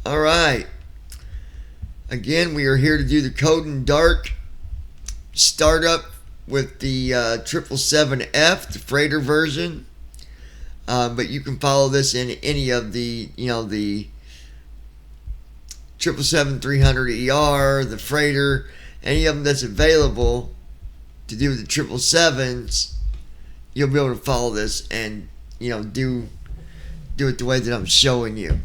Alright. Again, we are here to do the Code in Dark startup with the 777F, the freighter version. But you can follow this in any of the, the 777-300ER, the freighter, any of them that's available to do with the 777s. You'll be able to follow this and, do it the way that I'm showing you.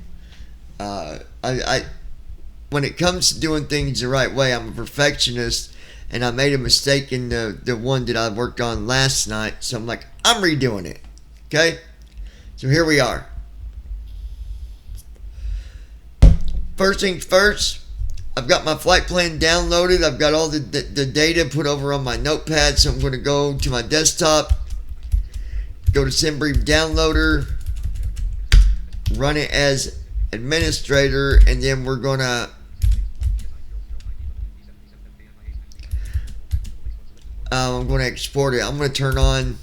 When it comes to doing things the right way, I'm a perfectionist, and I made a mistake in the one that I worked on last night, so I'm like, I'm redoing it. Okay? So here we are. First things first, I've got my flight plan downloaded. I've got all the data put over on my notepad, so I'm going to go to my desktop, go to SimBrief Downloader, run it as administrator, and then we're going to I'm going to export it. I'm going to turn on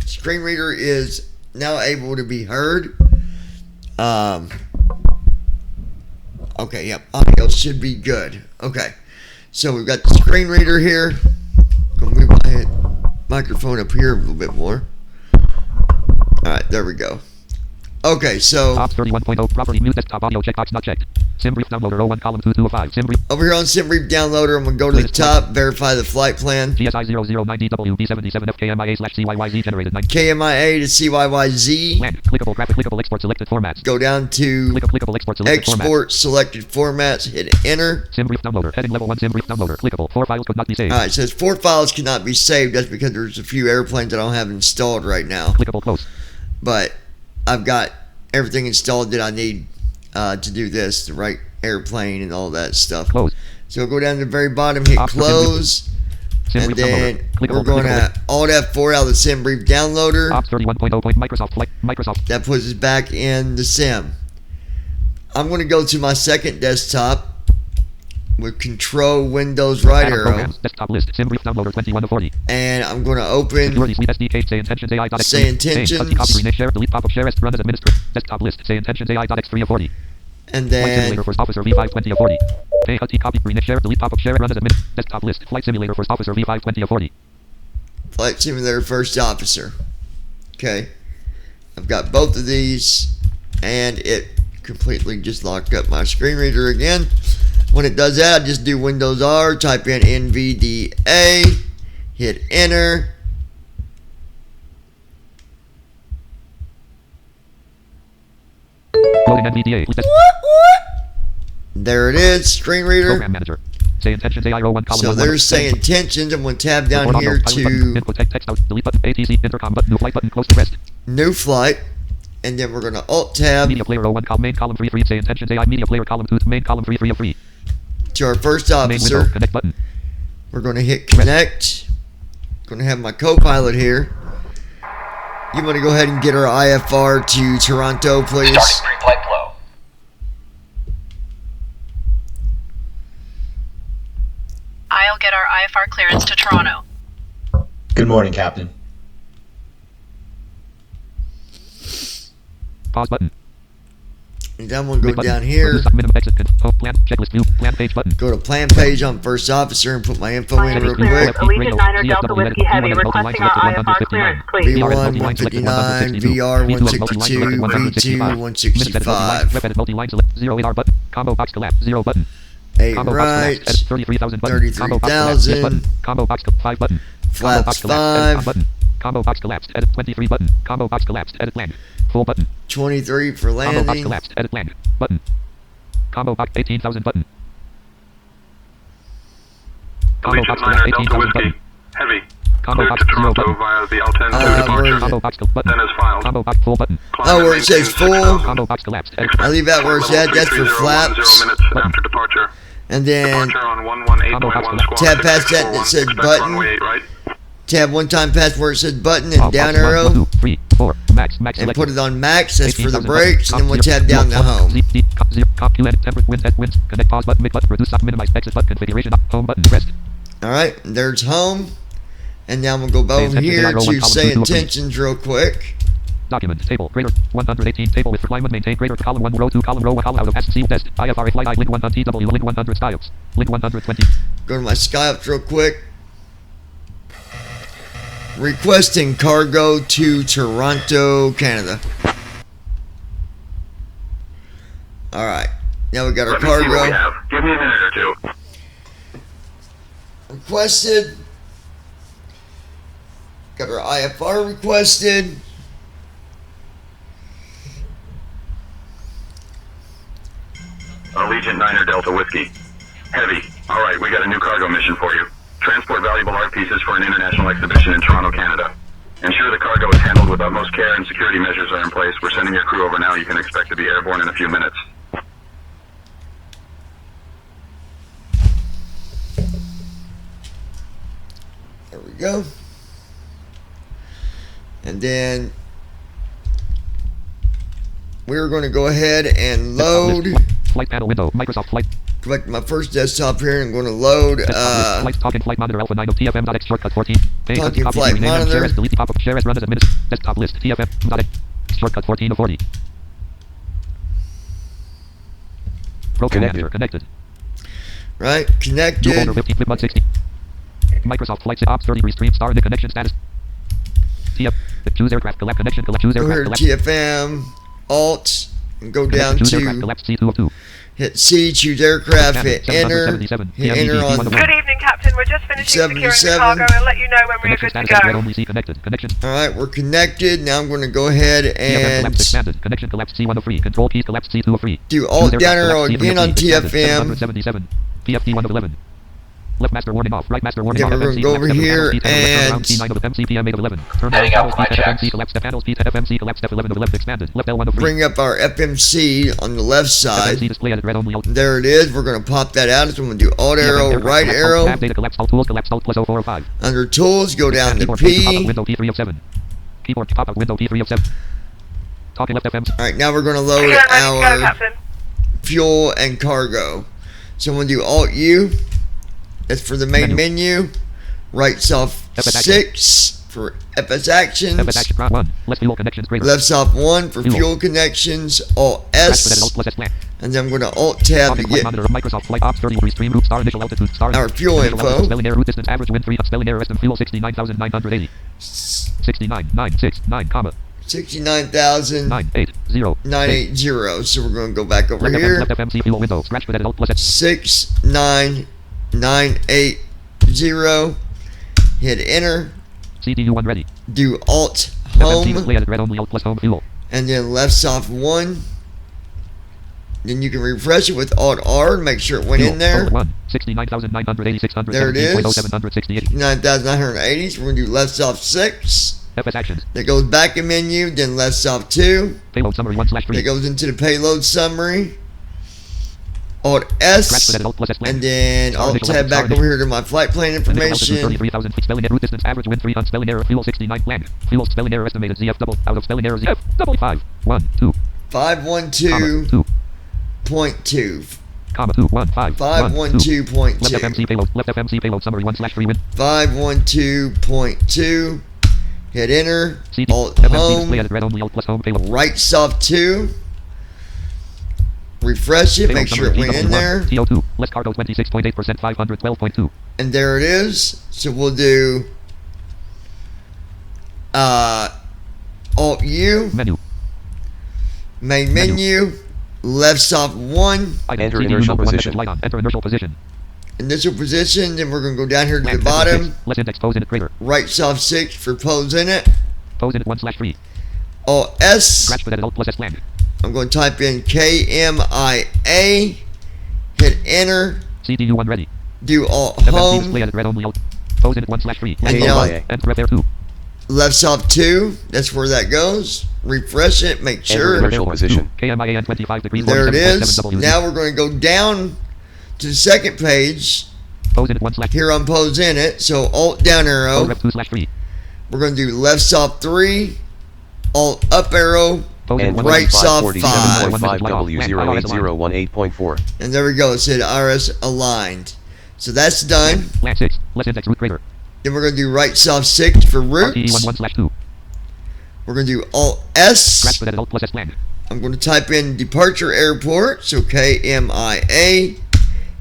screen reader is now able to be heard. Okay, yep, audio should be good. Okay, so we've got the screen reader here. I'm going to move my microphone up here a little bit more. Alright, there we go. Okay, so Ops 31.0 property mute desktop audio checkbox not checked. SimBrief Downloader 01 column 2205 SimBrief. Over here on SimBrief Downloader, I'm going to go to the top, verify the flight plan. GSI 009DWB77FKMIA/CYYZ generated 9. KMIA to CYYZ. Land. Clickable graphic. Clickable export selected formats. Go down to clickable export selected export selected formats. Hit enter. SimBrief Downloader. Heading level 1 SimBrief Downloader. Clickable. 4 files could not be saved. Alright, it says 4 files cannot be saved. That's because there's a few airplanes I don't have installed right now. Clickable close. But I've got everything installed that I need to do this, the right airplane and all that stuff. Close. So go down to the very bottom, hit close, and then we're going to Alt F4 out of the SimBrief Downloader. Ops 31.0. Microsoft. That puts us back in the sim. I'm going to go to my second desktop with Control Windows right arrow. Programs, desktop list, SimBrief Downloader 21 of 40. And I'm going to open Security Suite SDK, say intentions AI.x3. Say intentions. Copy, rename, share, delete, pop-up, share, run as administrator. Desktop list, say intentions AI.x3 of 40. And Flight then Simulator First Officer V520 of 40. Pay copy, rename, share, delete, pop-up, share, run as admin. Desktop list, Flight Simulator First Officer V520 of 40. Flight Simulator First Officer. Okay. I've got both of these, and it completely just locked up my screen reader again. When it does that, I just do Windows R, type in NVDA, hit enter. Loading NVDA. There it is, screen reader. Program Manager. Say intentions AI row 1 column. So there's say intentions. I'm going to tab down here to input text out, delete button, ATC, intercom button, new flight button, close to rest. New flight. And then we're going to Alt tab Media player row 1 column, main column 3 say intentions AI media player column 2 main column 3 of 3. to our first Main window, officer. connect button. We're going to hit connect. Going to have my co-pilot here. You want to go ahead and get our IFR to Toronto, please? Starting pre-flight flow. I'll get our IFR clearance to Toronto. Good morning, Captain. Pause button. And then we'll go down here. Minimum exit. Plan checklist view. Plan page button. Go to plan page on first officer and put my info in real quick. Allegiant 9 Delta Whiskey Heavy requesting our IFR clearance, please. V1 159, VR 162, V2 165. Rep edit multi-line select 0 AR button. Combo box collapse 0 button. 8 Combo right, box collapse 33,000 button. Combo box collapse 33,000. button. Combo box 5 button. Combo box Flaps collapse edit 5. button. Combo box collapsed edit 23 button. Combo box collapsed edit land. Full button. 23 for Combo box landing. collapsed edit land button. Combo box 18,000 button. Combo box collapsed 18,000 button. Heavy. Combo Cleared box to 0 Toronto button. via the Alten where is departure. it? Combo box button. Then as filed. Combo box full button. Oh, where it says full. Combo box collapsed edit. I leave that where it's at. That's for flaps. 0 minutes after departure. And then Departure on 118.1 squawk. tab past that and it says Expect button. runway 8 right. Tab one time past where it says button and down arrow. 1, 2, 3, 4. Max And select. put it on max. That's for the 18,000 brakes. And then we'll button. tab down to home. Calculate temperate winds. Connect pause button. Mid button. Reduce stop. Minimize exit button. Configuration. Home button. Rest. Alright, there's home. And now I'm going to go back over here to say intentions real quick. Document table greater 118 table with requirement maintain greater column 1 row 2 column row 1 column out of SC test IFRA flight I link 1 on TW link 100 SkyOps link 120. Go to my SkyOps real quick. Requesting cargo to Toronto, Canada. Alright. Now we got our Let me see what we cargo. have. Give me a minute or two. Requested. Got our IFR requested. Allegiant 9er Delta Whiskey. Heavy. Alright, we got a new cargo mission for you. Transport valuable art pieces for an international exhibition in Toronto, Canada. Ensure the cargo is handled with utmost care and security measures are in place. We're sending your crew over now. You can expect to be airborne in a few minutes. There we go. And then we're going to go ahead and load. Flight panel window Microsoft Flight. Go back to my first desktop here. I'm going to load Flight talking flight monitor alpha 9 of TFM.x shortcut 14. Talking flight monitor. Share as delete pop up share as run as administrator desktop list TFM.x shortcut 14 of 40. Pro connector connected. Right, New connected. folder 15 flip mud 60. Microsoft Flight Ops 30 restream star in the connection status. TF choose aircraft collect connection collect choose Go aircraft here to collect. TFM, Alt, and go down Choose aircraft to collect C2 of 2. hit C, choose aircraft, hit enter, 777. hit enter on. Good evening, Captain. We're just finishing securing the 77. cargo and let you know when we're Connection good to status red go. only C connected. Connection. Alright, we're connected. Now I'm going to go ahead TFM and collapsed expanded. Connection collapsed C1 of 3. Control keys collapsed C2 of 3. do Alt Choose down aircraft arrow collapsed C3 again of on 3. Expanded. TFM. 777. PFT 1 of 11. Left master warning off. Right master warning Then off. we're gonna FMC go over collapsed here F11 panels, and- C9 of MCPM 8 of 11. Turn Heading down out panels for my P checks. FMC collapsed panels P FMC collapsed F11 of 11 expanded. Left L1 of 3. Bring up our FMC on the left side. FMC display edit red only alt. There it is. We're going to pop that out. So I'm going to do Alt arrow, aircraft right collapsed, alt, arrow. tab data collapsed alt tools collapsed alt plus 04 of 5. Under tools, go down to Keyboard pop-up P. window P3 of 7. Keyboard pop-up window P3 of 7. Talking left FM. Alright, now we're going to Good, load ready to go, our Captain. fuel and cargo. So I'm going to do Alt U. That's for the main menu. Right soft FS 6 for FS actions. FS action round 1. Left fuel connections greater. Left soft 1 for Fuel. fuel connections. Alt Scratch with alt S. plus S flat. And then I'm going to Alt tab Talking to flight get monitor of Microsoft Flight Ops 30 restream route star initial altitude star. our fuel initial info. altitude, spelling error route distance average wind 3 spelling error estimate fuel 69,980. 69,969, comma 69,980. 980. So we're going to go back over Left FM, here. left FMC fuel window. Scratch with edit alt plus S. 69980. Hit enter. CDU1 ready. Do Alt FMC home. display edit red only alt plus home fuel. And then left soft 1. Then you can refresh it with Alt R and make sure it went Fuel, in there. total 1. 69,986. There it is. 768. 9,980. So we're going to do left soft 6. FS actions. That goes back in menu. Then left soft 2. Payload summary 1/3. That goes into the payload summary. Alt Scratch with S. edit alt plus S flat. And then Star Alt initial tab altitude, back star over here to my flight plan Initial altitude information. 33,000 feet. Spelling error route distance average wind 3 on spelling error fuel 69 blank. Fuel spelling error estimated ZF double out of spelling error ZF double 5 1 2 comma 2 512.2. comma 2 1 5 1 2. Left 512.2. FMC payload. Left FMC payload summary 1/3 wind. 512.2. Hit enter. CD. Alt FMC home. display edit red only alt plus home payload. Right soft 2. Refresh it. Payload Make sure it summary went in there. TO2. Less cargo 26.8% 512.2. And there it is. So we'll do Alt U. Menu. Main menu. Left soft 1. Enter Enter inertial position. Light on. Enter inertial position. Initial position. Then we're going to go down here to the Land bottom. 6. Less index pose in it greater. Right soft 6 for pose in it. Pose in it 1/3. Alt S. Scratch with edit alt plus S land. I'm going to type in KMIA. Hit enter. CDU1 ready. Do Alt FMC home. display edit red only alt. Pose in it 1/3. And you know, Enter ref air 2. left soft 2. That's where that goes. Refresh it. Make sure. inertial position. KMIA 25 degrees. There it is. 47.7 Now we're going to go down to the second page. Pose in it 1/3. Here on pose in it. So Alt down arrow. Ref 2/3. We're going to do left soft 3. Alt up arrow. Pose in And it right soft 47.5 W08018.4. And there we go. It said RS aligned. So that's done. Land 6. Less index root greater. Then we're going to do right soft 6 for route. RTE 11/2. We're going to do Alt S. Scratch with Alt plus S land. I'm going to type in departure airport. So KMIA.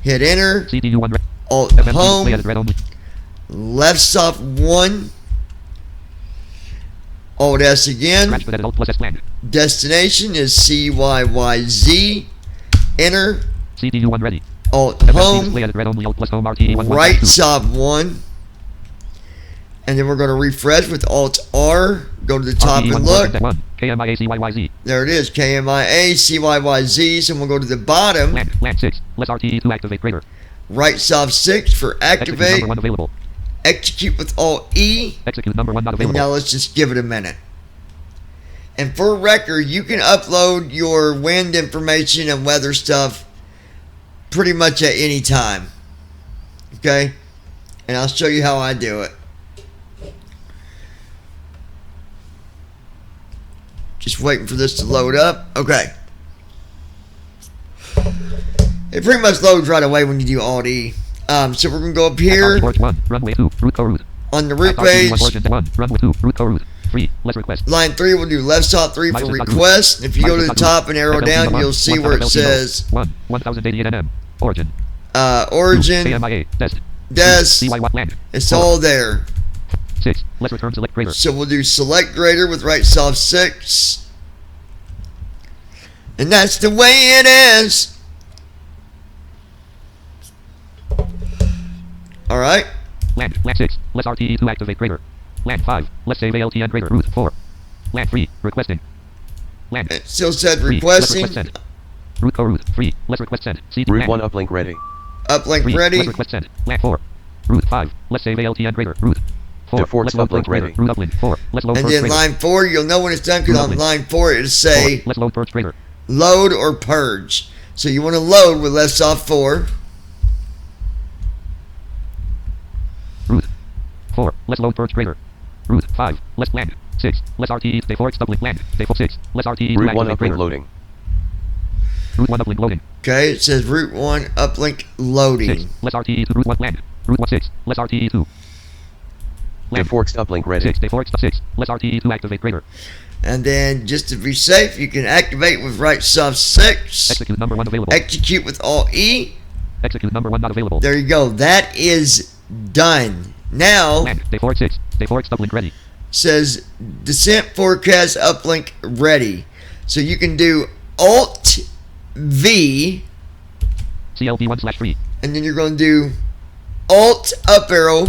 Hit enter. CDU 1 red. Alt FMC home. display as red only. Left soft 1. Alt S again. Scratch with Alt plus S land. Destination is CYYZ. Enter. CDU 1 ready. Alt FMC home. display as red only. Alt plus home RTE 1 Right soft 1. And then we're going to refresh with Alt R. Go to the top and look. KMIA CYYZ. There it is. KMIA CYYZ. So we'll go to the bottom. Land 6. Less RTE to activate greater. Right soft 6 for Execute activate. number 1 available. Execute with Alt E. Execute number 1 not And available. now let's just give it a minute. And for record, you can upload your wind information and weather stuff pretty much at any time. Okay? And I'll show you how I do it. Just waiting for this to load up. Okay. It pretty much loads right away when you do Alt E. So we're going to go up here Port 1. Runway 2. Route co route. on the route RTE page. 1 runway 2. Route co route. 3. Less request. Line 3, we'll do left soft 3 for request. If you go to the top and arrow down, you'll see where it says 1080 NM. Origin. origin, KMIA. Desk. des. CY Watt land. It's all there. 6. Let's return select greater. So we'll do select greater with right soft 6. And that's the way it is. Alright. Land 6. Less RTE to activate greater. Land 5. Let's save ALTN greater. Route 4. Land 3. Requesting. Land. It still said 3. Let's requesting. request send. Route co route. 3. Let's request send. CD Route land. 1 uplink ready. 3 Let's ready. request send. Land 4. Route 5. Let's save ALTN greater. Route 4. Default Let's load uplink first greater. ready. Route uplink 4. Let's load And first then greater. line 4, you'll know when it's done because on Lovely. line 4 it'll say 4. Let's load first greater. load or purge. So you want to load with left soft 4. Route 4. Let's load first greater. Route 5. Let's land. 6. Let's RTE. Day 4. Uplink land. Day 6. Let's RTE. Route 1 activate uplink greater. loading. Route 1 uplink loading. Okay, it says route 1 uplink loading. 6. Let's RTE to route 1 land. Route 1 6. Let's RTE 2. Land. Default uplink ready. 6. Day 4. 6. Let's RTE to activate greater. And then just to be safe, you can activate with right soft 6. Execute number 1 available. Execute with Alt E. Execute number 1 not available. There you go. That is done. Now Land. Day 4 6. Day 4 uplink ready. says descent forecast uplink ready. So you can do Alt V, CLB 1/3. and then you're going to do Alt up arrow.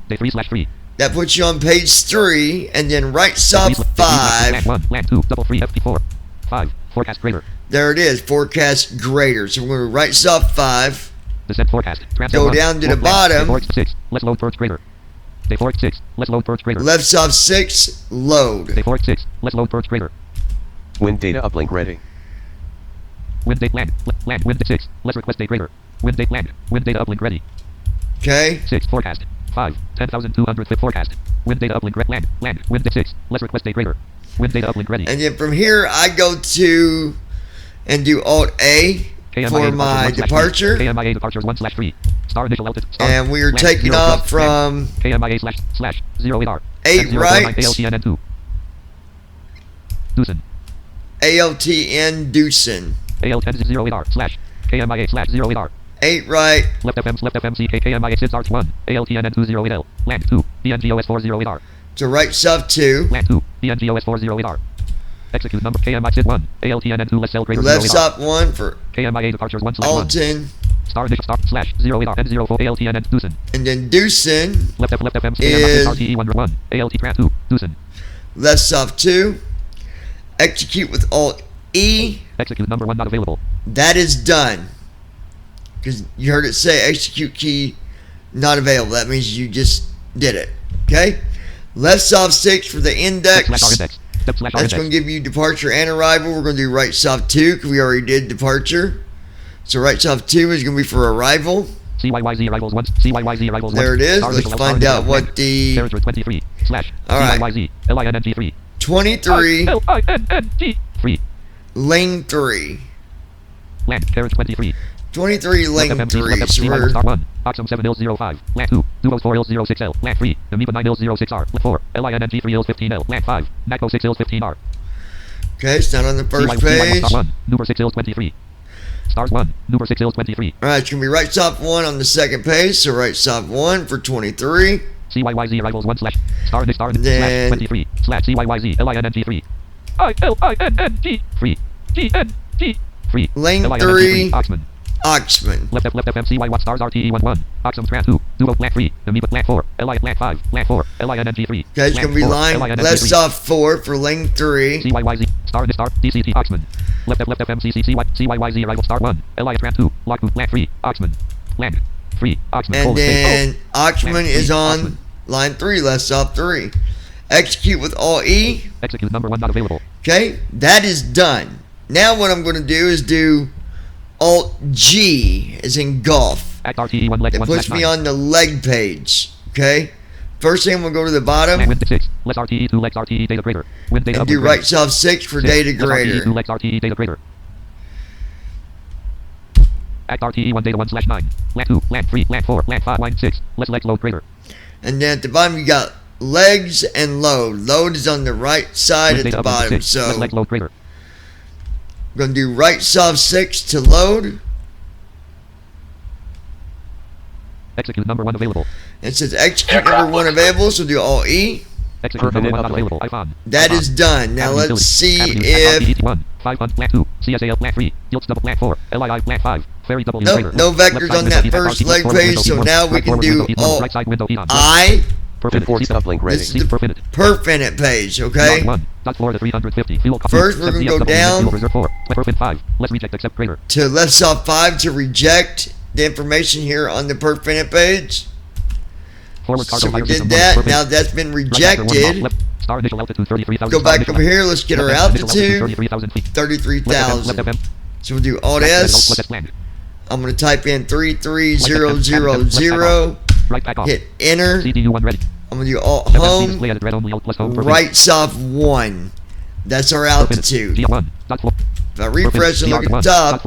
Day 3/3. That puts you on page 3, and then right soft 5. Land 1. Land 2. Double 3 FP4. 5. Forecast greater. There it is. Forecast greater. So we're going to right soft 5. Descent forecast. Go down to the bottom. Day 4 6. Let's load first greater. Day 4 6. Let's load first greater. Left soft 6. Load. Day 4 6. Let's load first greater. Wind data uplink ready. Wind date land. Land. Wind date 6. Let's request date greater. Wind date land. Wind data uplink ready. Okay. 6. Forecast. 5. 10,200 fit forecast. Wind data uplink land. Land. Wind date 6. Let's request date greater. Wind data uplink ready. And then from here, I go to and do Alt A for my departure. KMIA departures 1/3. Star initial altitude. Star. And we are Land. taking 0 off plus. from KMIA //0 8R. 8 right. ALTN 2. Doosan. ALTN Doosan. AL10 0 8R / KMIA /0 8R. 8 right. Left FMC KMIA SIDS Arch 1. ALTN 208L. Land 2. DNGOS 408R. To right sub 2. Land 2. DNGOS 408R. Execute number KMI SID 1. ALTN 2 less cell greater Left 08R. sub 1 for KMIA departures 1/1. Alton. Star initial star /08R N04 ALTN and Doosan. And then Doosan. Left FMC Is- RTE 1 ALT Tran 2. Doosan. Left sub 2. Execute with Alt E. Execute number 1 not available. That is done. Because you heard it say execute key not available. That means you just did it. Okay? Left soft 6 for the index. /R index. Step /R That's index. going to give you departure and arrival. We're going to do right soft 2 because we already did departure. So right soft 2 is going to be for arrival. CYYZ arrivals 1. CYYZ arrivals 1. There it is. Star Let's initial find star out initial what land. the Carriage 23 / All right. CYYZ LINNG 3. 23 LINNG 3. lane 3. Land carriage 23. 23 lane Left 3. FMC So we're star 1. Oxum 7L05. Lat 2. Duos 4L06L. Lat 3. Amoeba 9L06R. Lat 4. LINNG 3L15L. Lat 5. NACO 6L15R. Okay, it's not on the first page. Star 1. Number 6L23. Stars 1. Number 6L23. Alright, it's going to be right stop 1 on the second page. So right stop 1 for 23. CYYZ arrivals 1 slash star slash Then 23 slash CYYZ LINNG 3 ILINNG 3 GNG 3 lane LINNG 3 Oxman. Oxman. Left FMCY Watt stars RTE 11 Oxum Strat 2 Duo Lat 3 Amoeba Lat 4 Lat 5 Lat 4 LINNG 3 Okay, it's going to be line left stop 4 for lane 3. CYYZ star DCT Oxman. Left FMCC CYYZ arrival star 1 Strat 2 Lock Lat 3 Oxman Land 3 Oxman. And then Oxman is on line 3, left stop 3. Execute with Alt E. Execute number 1 not available. Okay, that is done. Now what I'm going to do is do Alt G as in golf. Act RTE 1 leg It 1 puts me on the leg page. Okay, first thing I'm going to go to the bottom Wind 6 less RTE 2 legs RTE data greater. Wind data and do right stop 6 for data greater. 2 legs RTE data greater. Act RTE 1 data 1 slash 9. Lat 2, Lat 3, Lat 4, Lat 5, line 6. Less legs load greater. And then at the bottom you got legs and load. Load is on the right side Wind at data the up to bottom. 6. So Less legs load greater. I'm going to do right stop 6 to load. Execute number 1 available. It says execute number 1 available, so do Alt E. Execute number 1 not available. Icon. That is done. Now let's see if 1 5 Lat 2 CSAL Lat 3 Dilts double Lat 4 LII Lat 5 Ferry W greater. no vectors on that first leg page, so now we can do Alt I. Default uplink ready. This is the perfinite page, okay? First we're going to go down to left stop 5 to reject the information here on the perfinite page. So we did that. Now that's been rejected. Go back over here. Let's get our altitude. 33,000. So we'll do Alt S. I'm going to type in 33000. Hit enter. I'm going to do Alt Home. Right stop 1. That's our altitude. If I refresh and look at the top,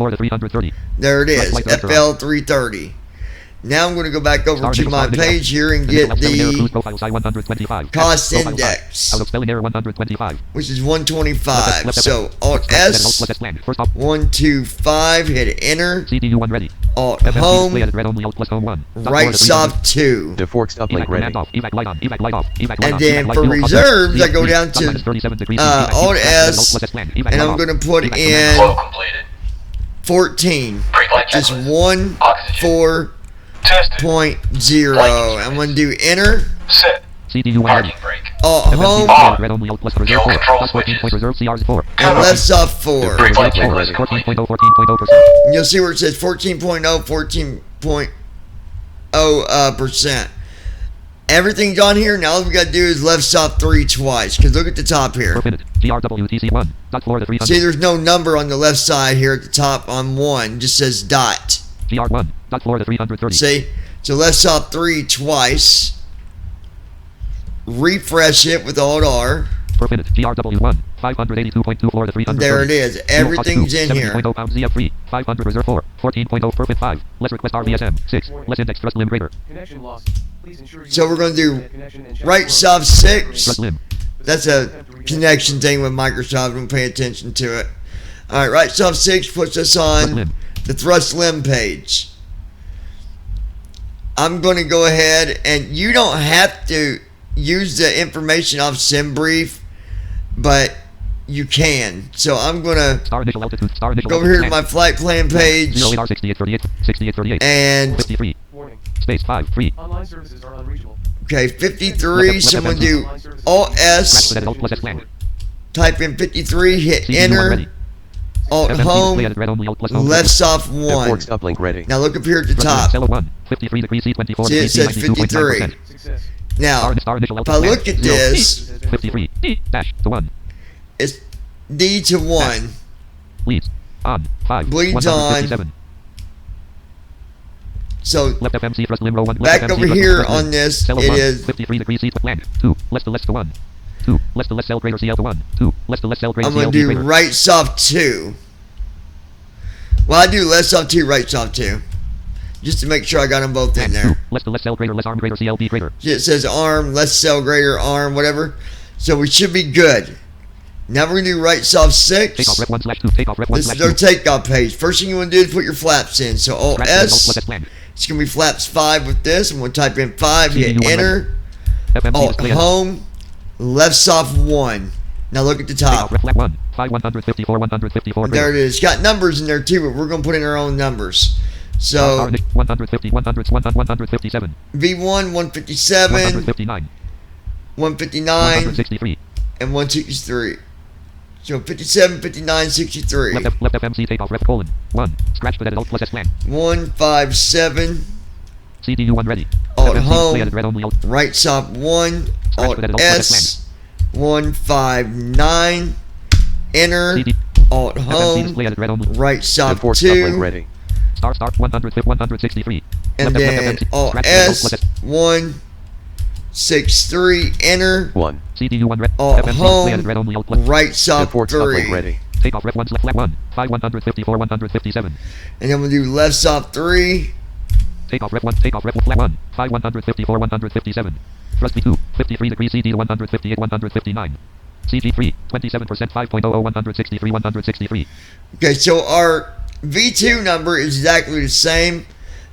there it is, FL 330. Now I'm going to go back over to my page here and get the cost index, which is 125. So Alt S, 125, hit enter. Alt Home, right stop 2. Default uplink ready. And then for reserves, I go down to Alt S, and I'm going to put in 14, just 1-4.0. I'm going to do enter. Alt Home, and left stop 4. And you'll see where it says 14.0, 14.0%. Everything's on here. Now all we got to do is left stop 3 twice. Because look at the top here. See, there's no number on the left side here at the top on 1. It just says dot. See? So left stop 3 twice. Refresh it with Alt R. There it is. Everything's in here. 500 reserve 4. 14.0 perfect 5. Let's request RVSM 6. Let's index thrust limb greater. So we're going to do right stop 6. That's a connection thing with Microsoft. Don't pay attention to it. Alright, right stop 6 puts us on the thrust limb page. I'm going to go ahead, and you don't have to use the information off SimBrief, but you can. So I'm going to go over here to my flight plan page and space 5 free. Okay, 53. So I'm going to do Alt S, type in 53, hit enter. Alt Home, left stop 1. Now look up here at the top. See, it says 53. Now, if I look at this, it's D to 1. Bleeds on. So, back over here on this, it is 53 degrees east land. 2, less to 1. 2, less to less cell greater CL to 1. 2, less to less cell greater I'm going to do right stop 2. Well, I do left stop 2, right stop 2. just to make sure I got them both in Land 2. there. Less to less cell greater, less arm greater, CLB greater. It says arm, less cell, greater arm, whatever. So we should be good. Now we're going to do right soft 6. Takeoff rep 1/2. Takeoff rep 1/2. This is our takeoff page. First thing you want to do is put your flaps in. So Alt S. It's going to be flaps 5 with this. I'm going to type in 5, hit enter. Alt home, left soft 1. Now look at the top. Rep 1. 5 154 154. There it is. It's got numbers in there too, but we're going to put in our own numbers. So 150 100 157. V1 157, 159. 159, 163. and 163. So 57, 59, 63. Left FMC takeoff rep colon 1. Scratch but edit alt plus S land. 157. CDU 1 ready. Alt FMC home. play edit red only alt. Right soft 1. Scratch Alt but edit alt plus S S. 159. Enter. CD. Alt FMC home. display edit red only. Right soft Import uplink 2. ready. Star 163. And Left then FMC. Alt Scratch but edit alt plus S. S. 163. Enter. 1. CDU 1 red. Alt FMC display edit red home. only alt plus. Right soft Import uplink 3. ready. Takeoff rep 1 flat 1. 5 154 157. And then we'll do left soft 3. Takeoff rep 1. Takeoff rep flat 1. 5 154 157. Thrust V2. 53 degrees CD 158 159. CG3. 27% 5.00 163 163. Okay, so our V2 number is exactly the same.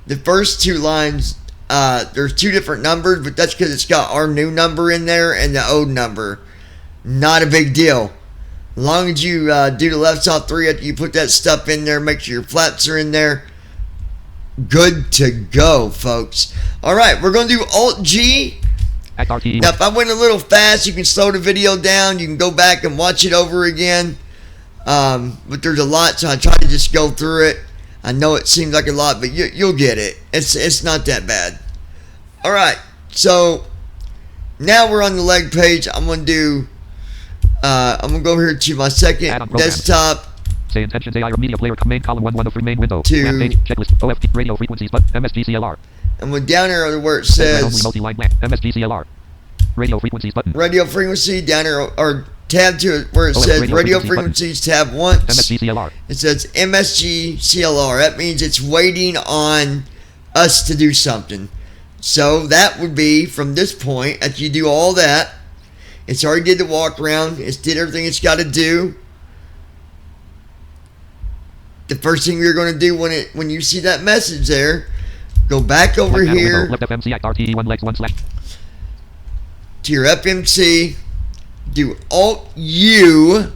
The first two lines, there's two different numbers, but that's because it's got our new number in there and the old number. Not a big deal. As long as you do the left soft 3 after you put that stuff in there, make sure your flaps are in there. Good to go, folks. Alright, we're going to do Alt-G. Act RTE. Now, if I went a little fast, you can slow the video down. You can go back and watch it over again. But there's a lot, so I try to just go through it. I know it seems like a lot, but you'll get it. It's not that bad. All right, so now we're on the leg page. I'm gonna do. I'm gonna go over here to my second desktop. Say intentions AI or media player main column 1 of main window. To- Map page checklist OFT radio frequencies but MSGCLR. And we're down here where it Red only says multi-line blank MSGCLR. Radio frequencies button. radio frequency down here, or tab to it where it Oh, says radio radio frequencies frequencies tab once. MSGCLR. It says MSG CLR. That means it's waiting on us to do something. So that would be from this point, after you do all that, it's already did the walk around, it's did everything it's got to do. The first thing you're going to do when you see that message there, go back over Left here window, left FMC act RTE 1 legs 1 slash. to your FMC, do Alt U.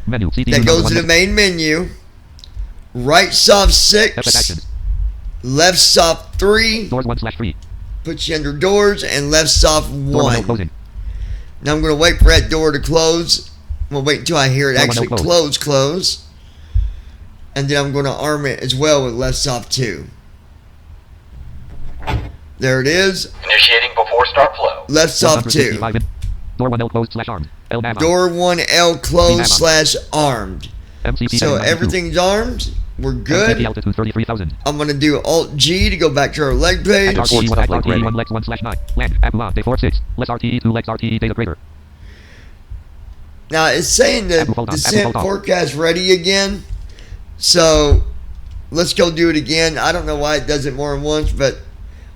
Menu CD That goes to the one main menu. Right soft FX 6. actions. Left soft 3. Doors 1/3. Puts you under doors. And left soft Door window 1. closing. Now I'm going to wait for that door to close. I'm going to wait until I hear it Door actually window close. And then I'm going to arm it as well with left soft 2. There it is. Initiating before start flow. Left soft 2. 155 in. Door 1L closed slash armed. L nav on. Door 1L closed / armed. MCP So heading 92. everything's armed. We're MCP good. altitude 33,000. I'm going to do Alt G to go back to our leg page. Act RTE 1 Act act RTE ready. 1 legs 1 slash 9. Land. Abu on day 46. Less RTE 2 legs RTE data greater. Now it's saying the Apple, hold on. descent Apple, hold on. forecast ready again. So let's go do it again. I don't know why it does it more than once, but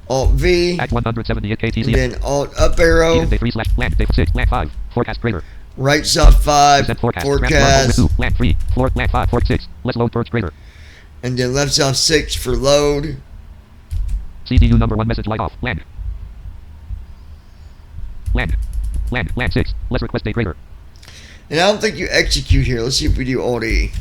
Alt V Act 178 and KTZ. then Alt up arrow, Day 3 slash land. Day 6. Land 5. Forecast greater. right soft 5 Descent forecast. forecast, With 2. Land 3. Floor land 5. Fork 6. Let's load purge greater. and then left soft 6 for load. CDU number 1 message light off. Land. Land. Land 6. Let's request day greater. And I don't think you execute here. Let's see if we do Alt E.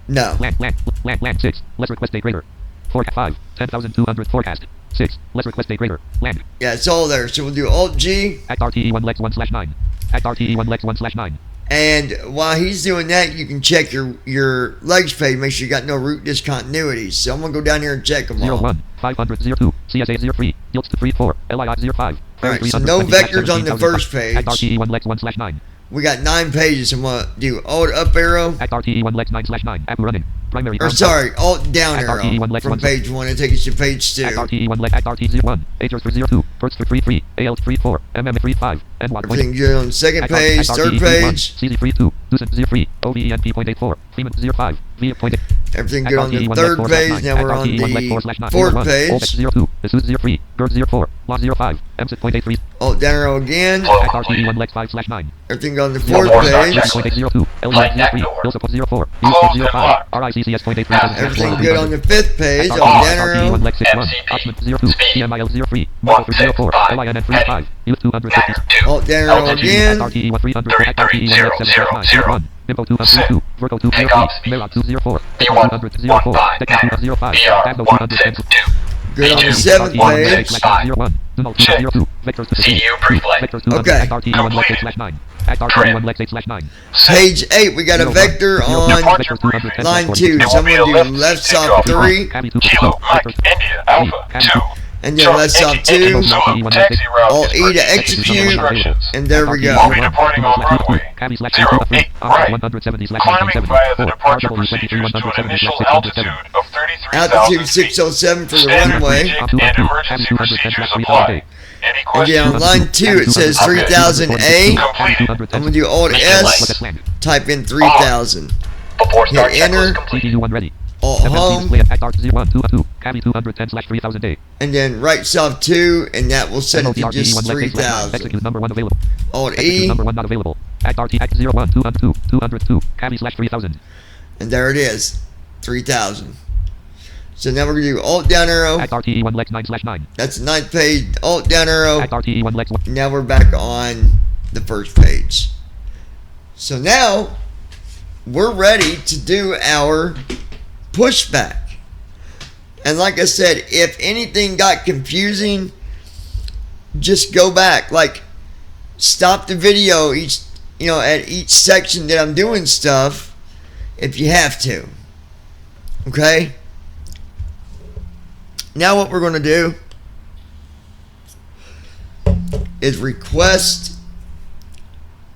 No. Land 6. Let's request day greater. Forecast 5. 10,200 forecast. 6. Let's request day greater. Land. Yeah, it's all there. So we'll do Alt G. Act RTE 1 legs 1 slash 9. Act RTE 1 legs 1 slash 9. And while he's doing that, you can check your legs page. Make sure you got no root discontinuities. So I'm going to go down here and check them all. 01. 500 02. CSA 03. Yields to 34. LII 05. Alright, so no vectors on the first page. Act RTE 1 legs 1 slash 9. We got 9 pages. I'm going to do Alt up arrow. Act RTE 1 legs 9 slash 9. App running. Primary. Or sorry, Alt down Act arrow RTE 1 legs from 1 page 1 and take us to page 2. Act RTE 1 leg. Act RTE 01. Agers 302. Perks 333. AL 34. MM 35. NY 20. Everything good on the second page, third page. CZ 32. Ducent 03. OVENP.84. Freeman 05. V.8. Everything good on the third page. Now we're on the fourth page. 02. This is 03. Gird 04. Loss 05. Exit point 83. Alt down arrow again. Act RTE1 lex 5/9. Everything good on the fourth page. 0.802. LEX 03. Bill support 04. Use code 05. RICCS point 83. Everything good on the fifth page. Alt down arrow. RTE1 lex 61. Oxman 02. TMIL 03. Michael 304. LINN 35. Youth 250. Alt down arrow again. RTE1 300. Act RTE1 lex 7/9. 1. Info 202. Virgo 203. Merok 204. 200 04. Technic 205. Dagno 210. Good on the seventh page. 01. Zumal 202. Vectors 2 Vectors 200. Okay. Act RTE1 lex 8/9. Act RTE1 lex 8/9. Page 8, we got a vector on line 2. So I'm going to do left soft 3, Kilo, Mike, India, Alpha, 2. and then left soft 2, Alt E to execute, and there we go. We'll be departing on runway 08 right. 170 Climbing 170. via the departure procedures to an initial altitude of 33,000 Altitude feet. 607 for the Standard runway. briefing and emergency procedures apply. Any And questions? then on line 2, it says 3000A. I'm going to do Alt S, type in 3000. Before start Hit enter. checklist complete. CPU1 ready. Alt home, Act Art 0122. Cabby 210/3000 and then right soft 2, and that will set it to just 3000. Execute number 1 available. Alt Execute E, number 1 not available. Act RT Act 01 202 202. Cabby/3000. and there it is, 3000. So now we're going to do Alt down arrow. Act RTE1 lex 9/9. That's the ninth page. Alt down arrow. Act RTE1 lex 1. Now we're back on the first page. So now we're ready to do our pushback. And like I said, if anything got confusing, just go back. Like, stop the video at each section that I'm doing stuff if you have to. Okay? Now what we're going to do is request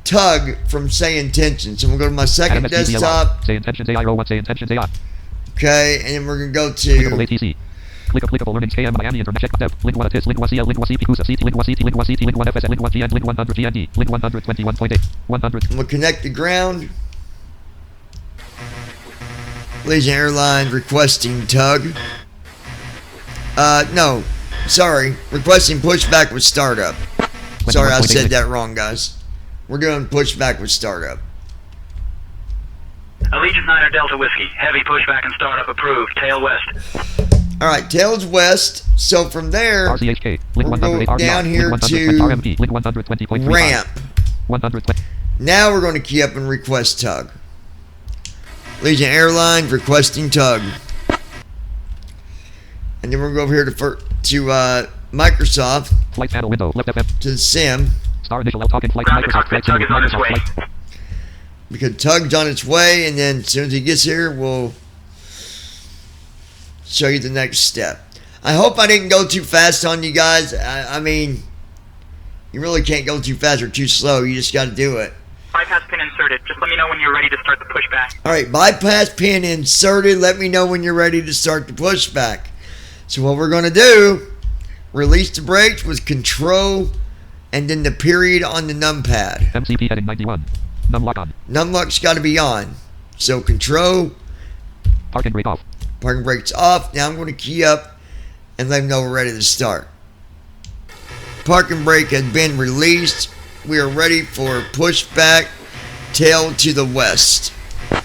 tug from Say Intention. So I'm going to go to my second desktop. Say Intentions AI row 1. Say Intentions AI. Okay, and then we're going to go Clickable to ATC. Clickable learnings KM Miami Internet check dev. Link 1 ATIS. Link 1 CL. Link 1 CP CUSA. CT. Link 1 CT. Link 1 CT. Link 1 FS. Link 1 GN. Link 100 GND. Link 121.8. 100. I'm going to connect the ground. Legion Airlines requesting tug. No, sorry. Requesting pushback with startup. Sorry, I said that wrong, guys. We're doing pushback with startup. Allegiant 9 Delta Whiskey. Heavy pushback and startup approved. Tail west. Alright, tails west. So from there, RCHK. Link we're 108 going down here Link to 120 RMP. Link 120.35. ramp. 120. Now we're going to key up and request tug. Legion Airlines requesting tug. And then we're going to go over here to Microsoft, Flight panel window. Left FM. to the sim. Star initial L talking flight. Ground to Microsoft cockpit. flight. Tug is on its way. Flight. Because tug's on its way, and then as soon as he gets here, we'll show you the next step. I hope I didn't go too fast on you guys. I mean, you really can't go too fast or too slow. You just got to do it. Bypass pin inserted. Just let me know when you're ready to start the pushback. All right, bypass pin inserted. Let me know when you're ready to start the pushback. So what we're going to do, release the brakes with control and then the period on the numpad. MCP heading 91. Numlock on. Numlock's got to be on. So control, Parking brake off. parking brakes off. Now I'm going to key up and let them know we're ready to start. Parking brake has been released. We are ready for pushback, tail to the west. And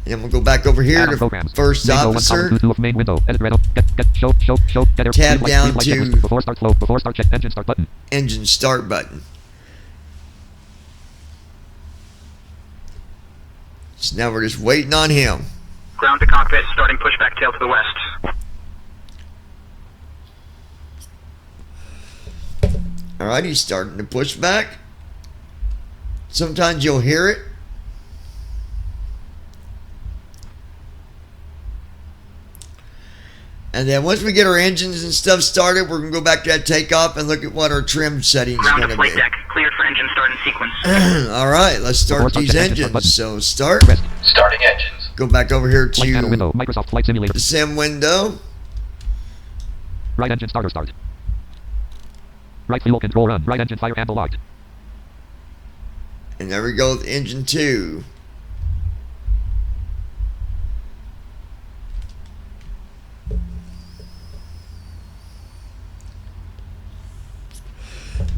then we'll go back over here to first officer. Main window. Edit red. Get show. Get Tab down to before start flow. Before start check engine start button. Engine start button. So now we're just waiting on him. Ground to cockpit. Starting pushback. Tail to the west. Alright, he's starting to push back. Sometimes you'll hear it. And then once we get our engines and stuff started, we're going to go back to that takeoff and look at what our trim settings Ground are to going to flight be. deck. Cleared for engine start and sequence. Alright, let's start these engines. So start. Starting engines. Go back over here Flight panel to window. Microsoft Flight Simulator. the sim window. Right engine starter start. Right fuel control run. Right engine fire handle locked. And there we go with engine 2.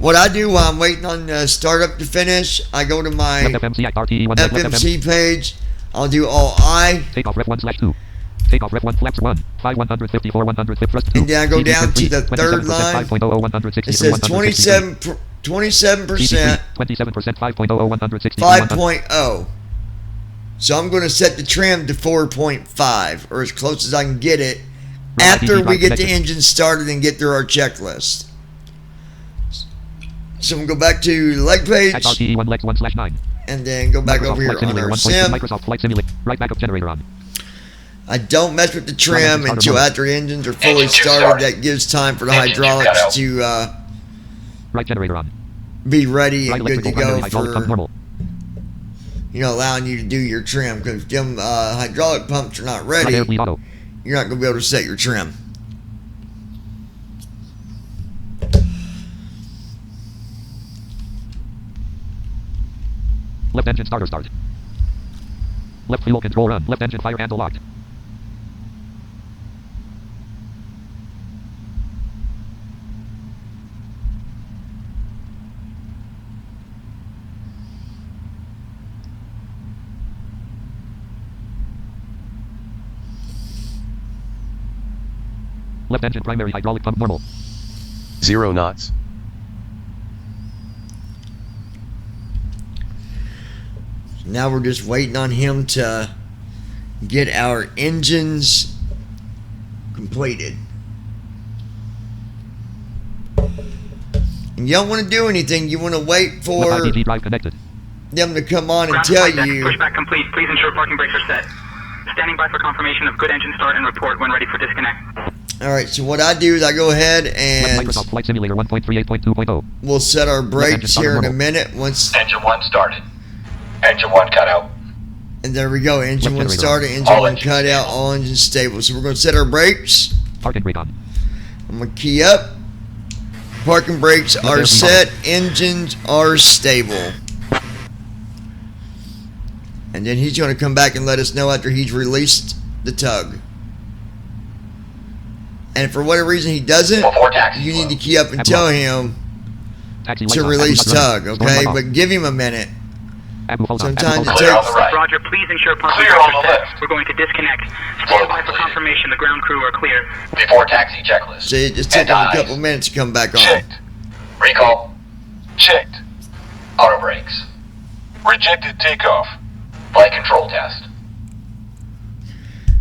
What I do while I'm waiting on the startup to finish, I go to my Left FMC RTE 1 left FMC page. I'll do all I. Take off ref 1/2. Take off ref 1 flaps 1. 5 154 150 thrust 2. And then I go down to the third 27%, line. 5.00 160. It says 27%, 27%, 5.00 160. 5.0. So I'm going to set the trim to 4.5, or as close as I can get it, after we get the engine started and get through our checklist. So I'm going to go back to the leg page, RTE 1 legs 1/9. and then go back Microsoft over here Flight on Simulator our 1. sim. Microsoft Flight Simulator. Right backup generator on. I don't mess with the trim until after the engines are fully Engine two started. started. That gives time for the Engine two cut hydraulics out. to Right generator on. be ready Right and good to electrical primary go hydraulic pump for, normal. allowing you to do your trim. Because if them hydraulic pumps are not Right air ready, bleed auto. you're not going to be able to set your trim. Left engine starter start. Left fuel control run. Left engine fire handle locked. Left engine primary hydraulic pump normal. 0 knots. Now we're just waiting on him to get our engines completed. And you don't want to do anything. You want to wait for Left IPG drive connected. them to come on and Ground tell flight deck, you. pushback complete. Please ensure parking brakes are set. Standing by for confirmation of good engine start and report when ready for disconnect. All right, so what I do is I go ahead Left and Microsoft Flight Simulator 1.38.2.0. we'll set our brakes start here in a normal. minute. Once Engine 1 started. Engine 1 cut out. and there we go. Engine Left one generator started. Engine All one engines cut out. stable. All engines stable. So we're going to set our brakes. Parking brake on. I'm going to key up. Parking brakes are set. Engines are stable. And then he's going to come back and let us know after he's released the tug. And if for whatever reason he doesn't, Before taxi you need flow. to key up and tell him Taxi lights to on. release Abu Dhabi tug, running. okay? Storm light But give him a minute. on. Abu Dhabi. Sometimes Abu it Dhabi. Clear on takes. the right. Roger, please ensure parking Clear brakes on are the set. left. We're going to disconnect. Stand by for confirmation the ground crew are clear. Before taxi checklist. See, it just took him a Anti-ice. couple minutes to come back on. Checked. Recall. Checked. Auto brakes. Rejected takeoff. Flight control test.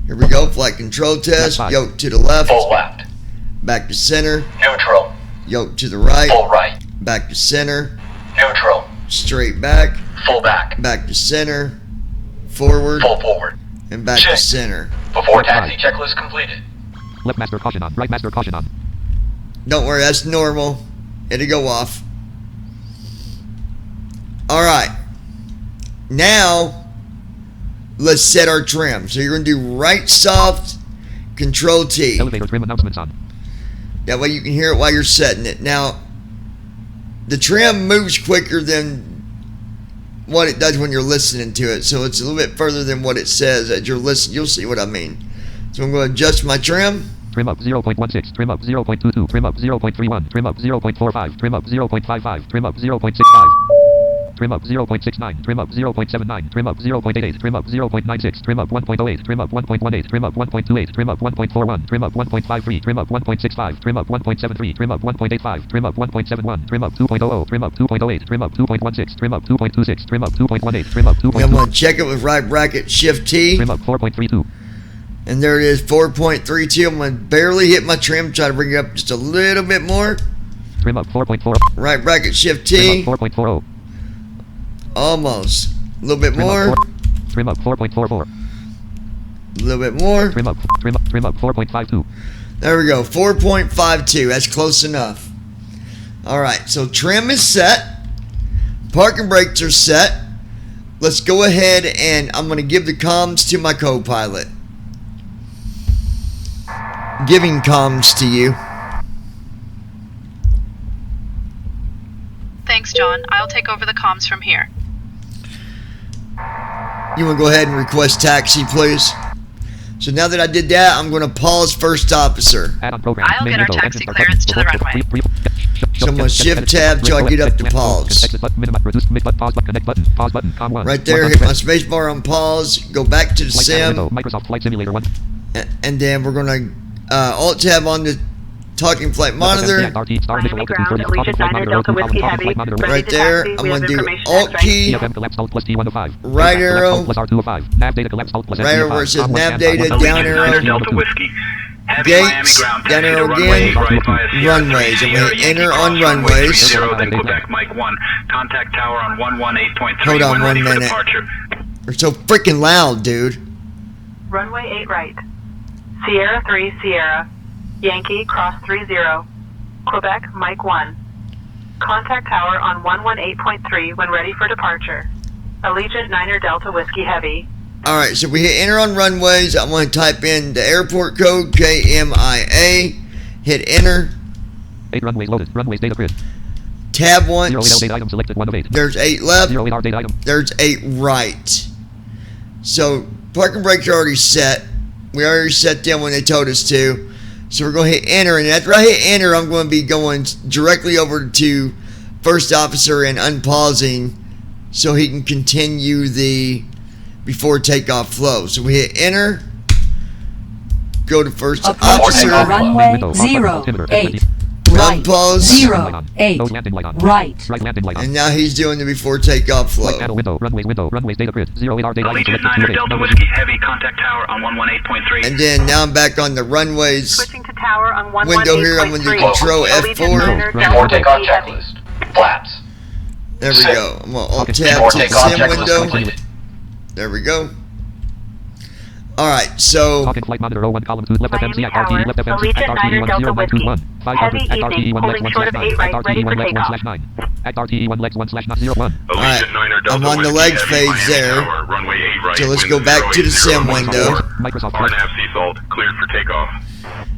Here we go. Flight control test. Left side. Yoke to the left. Full left. Back to center. Neutral. Yoke to the right. Full right. Back to center. Neutral. Straight back. Full back. Back to center. Forward. Full forward. And back to Check. center. Before Left taxi right. checklist completed. Left master caution on. Right master caution on. Don't worry, that's normal. It'll go off. Alright. Now, let's set our trim. So you're going to do right soft, control T. Elevator trim announcements on. That way you can hear it while you're setting it. Now, the trim moves quicker than what it does when you're listening to it. So it's a little bit further than what it says as you're listening. You'll see what I mean. So I'm going to adjust my trim. Trim up 0.16. Trim up 0.22. Trim up 0.31. Trim up 0.45. Trim up 0.55. Trim up 0.65. Trim up 0.69. Trim up 0.79. Trim up 0.88. Trim up 0.96. Trim up 1.08. Trim up 1.18. Trim up 1.28. Trim up 1.41. Trim up 1.53. Trim up 1.65. Trim up 1.73. Trim up 1.85. Trim up 1.71. Trim up 2.00. Trim up 2.08. Trim up 2.16. Trim up 2.26. Trim up 2.18. Trim up And I'm 2.2. going to check it with right bracket shift T. Trim up 4.32. And there it is, 4.32. I'm going to barely hit my trim. Try to bring it up just a little bit more. Trim up 4.4. Right bracket shift Trim T. up 4.40. Almost. A little bit Trim more. up 4. Trim up 4.44. A little bit more. Trim up 4.52. There we go. 4.52. That's close enough. Alright, so trim is set. Parking brakes are set. Let's go ahead and I'm going to give the comms to my co-pilot. Giving comms to you. Thanks, John. I'll take over the comms from here. You want to go ahead and request taxi, please? So now that I did that, I'm going to pause first officer. Add on program. I'll Main get our window. taxi Engine start clearance to the button. runway. So I'm going to shift tab till I get up to pause. Right there, hit my space bar on pause, go back to the sim, Microsoft Flight Simulator 1. and then we're going to alt tab on the talking flight monitor. Miami ground, Allegiant 9 Delta Whiskey Heavy. Ready Right to there, taxi. I'm We going have to do information alt X-ray. key, EFM collapse alt plus T105. right arrow, Plus R205. Nav data collapse alt plus right arrow where it says nav data, down Allegiant 9 arrow, Delta Whiskey. Heavy gates, Miami ground, down taxi to arrow runway again, 8 right via Sierra runways. 3, I'm going to Sierra enter Yankee on cross runway runways. 30, then Quebec Mike 1. Contact tower on 118.3 Hold on when 1 ready for minute. departure. They're so freaking loud, dude. Runway 8 right. Sierra 3 Sierra. Yankee cross 30. Quebec Mike 1. Contact tower on 118.3 when ready for departure. Allegiant 9 Delta Whiskey Heavy. Alright, so we hit enter on runways. I'm going to type in the airport code, KMIA. Hit enter. 8 runways loaded. Runways data grid. Tab 0 8 once. data item selected 1 of 8. There's 8 left. 0 8 R data item. There's 8 right. So parking brakes are already set. We already set them when they told us to. So we're going to hit enter, and after I hit enter, I'm going to be going directly over to first officer and unpausing so he can continue the before takeoff flow. So we hit enter, go to first Approaching officer, runway 08. Right. unpause, 08. Nose landing light on. Right. Right landing light on. and now he's doing the before takeoff flow. Light panel window. Runways data grid. 0 8 R data item Allegiant selected 9 2 of 8. Delta No Whiskey Heavy. Contact tower on 118.3. And then now I'm back on the runways. Switching to tower on 118.3. Window here, I'm going to do Control Allegiant F4. 9 Before Delta takeoff Whiskey Heavy. checklist. Flaps. There we go. I'm going to alt tab Before to the takeoff sim checklist window. complete. There we go. Alright, so Talking flight monitor 01 column 2 left Miami FMC at Tower, RTE left FMC Allegiant at 9 RTE Delta 1 Whiskey. 0 500 Heavy at RTE evening, 1 holding lex 1 short of slash 8 9 right, at ready RTE for 1 lex 1 takeoff. slash 9 at RTE 1 lex 1 slash 01. Allegiant 9 Delta I'm on the Whiskey legs Heavy, phase Miami there. Tower, runway 8 right. So let's wind go back to the 080 sim window. Microsoft Flight. RNAV Seafold, cleared for takeoff.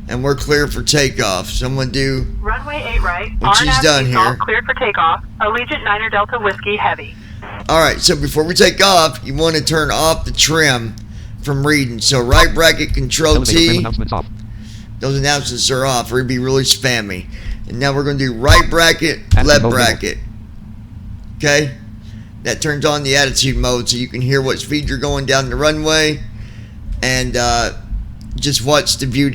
and we're clear for takeoff. So I'm going to do, Runway 8 right. Which he's RNAV done Seafold, here. Cleared for takeoff. Allegiant 9 Delta Whiskey Heavy. alright, so before we take off, you want to turn off the trim from reading. So right bracket, Control Elevator trim T, announcements off. those announcements are off, or it'd be really spammy. And now we're going to do right bracket, Attitude left mode bracket. Okay? That turns on the attitude mode so you can hear what speed you're going down the runway. And just watch the view,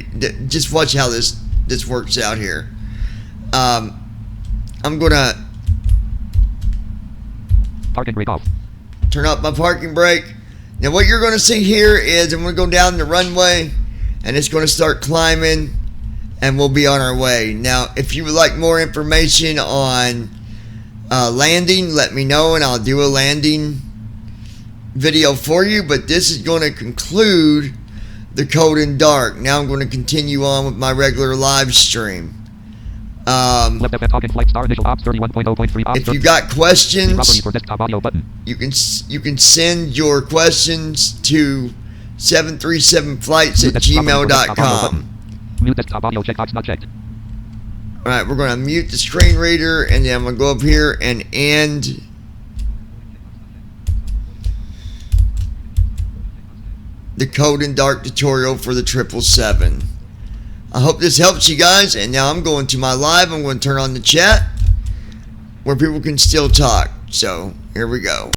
just watch how this works out here. I'm going to Parking brake off. turn off my parking brake. Now what you're going to see here is I'm going to go down the runway and it's going to start climbing and we'll be on our way. Now if you would like more information on landing, let me know and I'll do a landing video for you, but this is going to conclude the Cold and Dark. Now I'm going to continue on with my regular live stream. Left FM talking flight star initial ops 31.0.3 ops. If you got questions, Property for desktop audio button. you can send your questions to 737flights@gmail.com. Mute desktop audio checkbox not checked. Alright, we're going to mute the screen reader and then I'm going to go up here and end the Code and Dark tutorial for the 777. I hope this helps you guys, and now I'm going to my live. I'm going to turn on the chat where people can still talk. So, here we go.